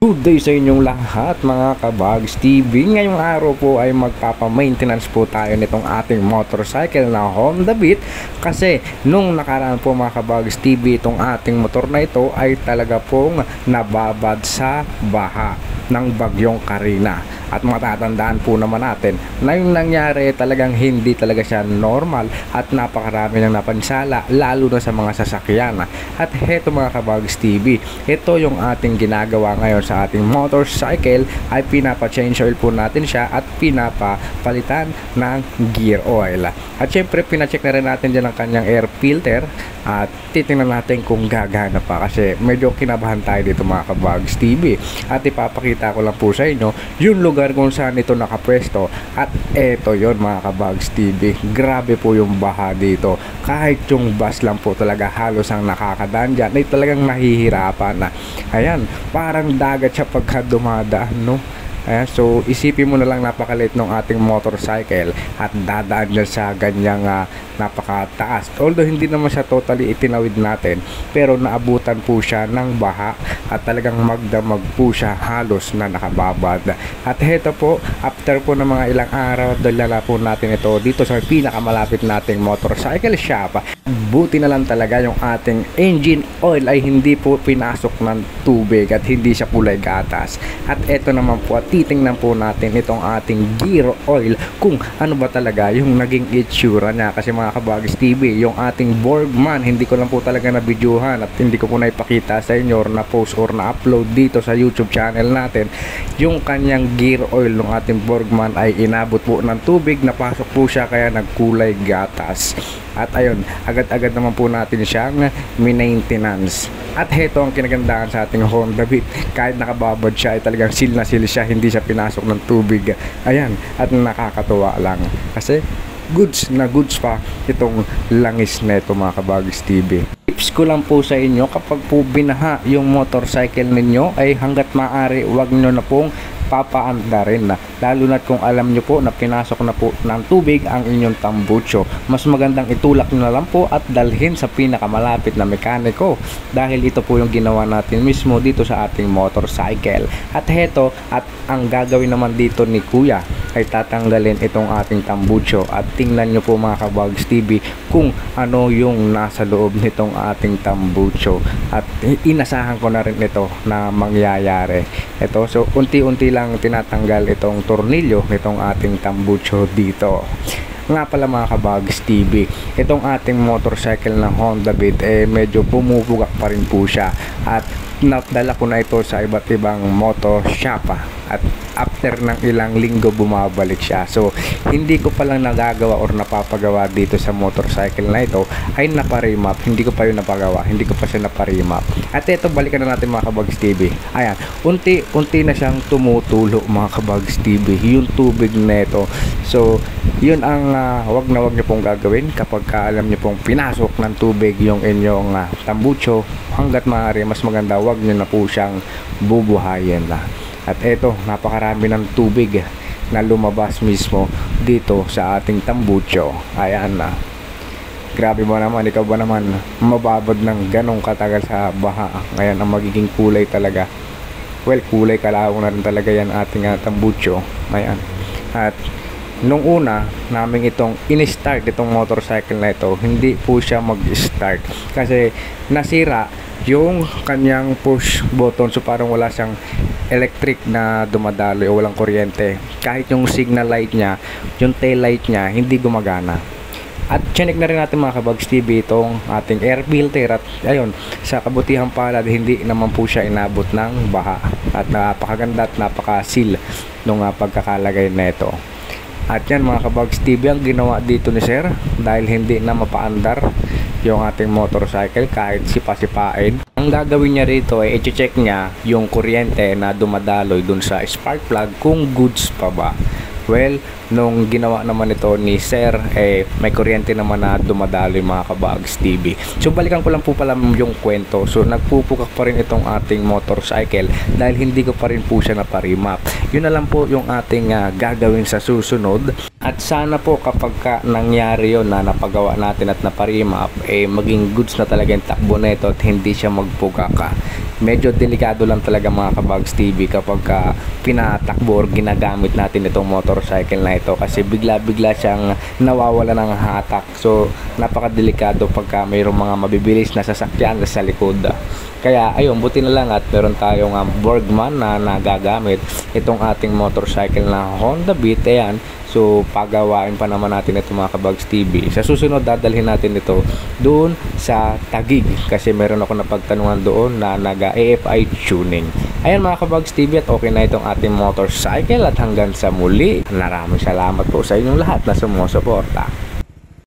Good day sa inyong lahat mga kabags TV. Ngayong araw po ay magpapa-maintenance po tayo nitong ating motorcycle na Honda Beat. Kasi nung nakaraan po mga kabags TV, itong ating motor na ito ay talaga pong nababad sa baha ng bagyong Karina. At matatandaan po naman natin na yung nangyari talagang hindi talaga siya normal at napakarami ng napansala lalo na sa mga sasakyan. At heto mga kabags TV, ito yung ating ginagawa ngayon sa ating motorcycle, ay pinapa-change oil po natin siya at pinapapalitan ng gear oil. At syempre pina-check na rin natin dyan ang kanyang air filter at titingnan natin kung gagana pa kasi medyo kinabahan tayo dito mga kabags TV. At ipapakita ko lang po sa inyo yung lugar kung saan ito nakapwesto at eto yon mga kabags TV. Grabe po yung baha dito, kahit yung bus lang po talaga halos ang nakakadaan dyan ay talagang nahihirapan na. Ayan, parang dagat siya pagka dumadaan, no? Ayan, so isipin mo na lang napakaliit ng ating motorcycle at dadaan dyan sa ganyang napakataas. Although hindi naman siya totally itinawid natin, pero naabutan po siya ng baha at talagang magdamag po siya, halos na nakababad. At heto po, after po ng mga ilang araw, dalala po natin ito dito sa pinakamalapit nating motorcycle shop. Buti na lang talaga yung ating engine oil ay hindi po pinasok ng tubig at hindi siya kulay gatas. At eto naman po, at titingnan po natin itong ating gear oil kung ano ba talaga yung naging itsura niya. Kasi mga kabags TV, yung ating Borgman, hindi ko lang po talaga na-videohan at hindi ko po naipakita sa inyo or na-post or na-upload dito sa YouTube channel natin. Yung kanyang gear oil ng ating Borgman ay inabot po ng tubig, napasok po siya kaya nagkulay gatas. At ayun, agad-agad naman po natin siyang maintenance. At heto ang kinagandahan sa ating Honda Beat, kahit nakababad siya ay talagang seal na seal siya, hindi siya pinasok ng tubig. Ayan, at nakakatuwa lang kasi goods na goods pa itong langis neto mga kabags TV. Tips ko lang po sa inyo, kapag po binaha yung motorcycle ninyo ay hanggat maaari wag nyo na pong papaanda rin na, lalo na kung alam nyo po na pinasok na po ng tubig ang inyong tambucho. Mas magandang itulak nyo na lang po at dalhin sa pinakamalapit na mekaniko, dahil ito po yung ginawa natin mismo dito sa ating motorcycle. At heto, at ang gagawin naman dito ni kuya ay tatanggalin itong ating tambucho at tingnan nyo po mga kabags TV kung ano yung nasa loob nitong ating tambucho. At inasahan ko na rin ito na mangyayari ito. So unti-unti lang tinatanggal itong tornilyo nitong ating tambucho dito. Nga pala mga kabags TV, itong ating motorcycle na Honda Beat medyo pumupugak pa rin po siya at nadala ko na ito sa iba't ibang motor shop at after ng ilang linggo bumabalik siya. So hindi ko palang nagagawa or napapagawa dito sa motorcycle na ito ay naparimap. Hindi ko pa yun napagawa, hindi ko pa siya naparimap. At ito, balikan na natin mga kabags TV. Ayan, unti-unti na siyang tumutulo mga kabags TV yung tubig neto. So yun ang wag na wag nyo pong gagawin kapag alam nyo pong pinasok ng tubig yung inyong tambucho. Hanggat maaari, mas maganda wag nyo na po siyang bubuhayin na. At eto, napakarami ng tubig na lumabas mismo dito sa ating tambucho. Ayan na. Grabe ba naman, ikaw ba naman mababad ng ganong katagal sa baha? Ngayon ang magiging kulay talaga. Well, kulay kalaw na rin talaga yan ating tambucho. Ayan. At nung una namin itong in-start itong motorcycle na ito, hindi po siya mag-start kasi nasira yung kanyang push button. So parang wala siyang electric na dumadaloy o walang kuryente. Kahit yung signal light niya, yung tail light niya, hindi gumagana. At chinek na rin natin mga kabags TV itong ating air filter at ayun, sa kabutihang palad hindi naman po siya inabot ng baha at napakaganda at napaka-seal nung pagkakalagay nito. At yan mga kabags TV ang ginawa dito ni sir, dahil hindi na mapaandar yung ating motorcycle kahit sipa-sipain. Ang gagawin niya rito ay i-check niya yung kuryente na dumadaloy dun sa spark plug kung goods pa ba. Well, nung ginawa naman ito ni sir, may kuryente naman na dumadaloy mga kabags TV. So balikan ko lang po pala yung kwento. So nagpupukak pa rin itong ating motorcycle dahil hindi ko pa rin po siya naparimap. Yun na lang po yung ating gagawin sa susunod. At sana po kapag nangyari yun na napagawa natin at naparimap, maging goods na talaga yung takbo nito at hindi siya magpugak. medyo delikado lang talaga mga kabags TV kapag pinatakbo or ginagamit natin itong motorcycle na ito, kasi bigla-bigla siyang nawawala ng hatak. So napakadelikado pagka mayroong mga mabibilis na sasakyan sa likod. Kaya ayun, buti na lang at meron tayong Borgman na nagagamit itong ating motorcycle na Honda Beat. Ayan, so pagawain pa naman natin ito mga kabags TV. Sa susunod dadalhin natin ito doon sa Taguig kasi meron ako napagtanungan doon na nag-AFI tuning. Ayan mga kabags TV, at okay na itong ating motorcycle, at hanggang sa muli, maraming salamat po sa inyong lahat na sumusuporta.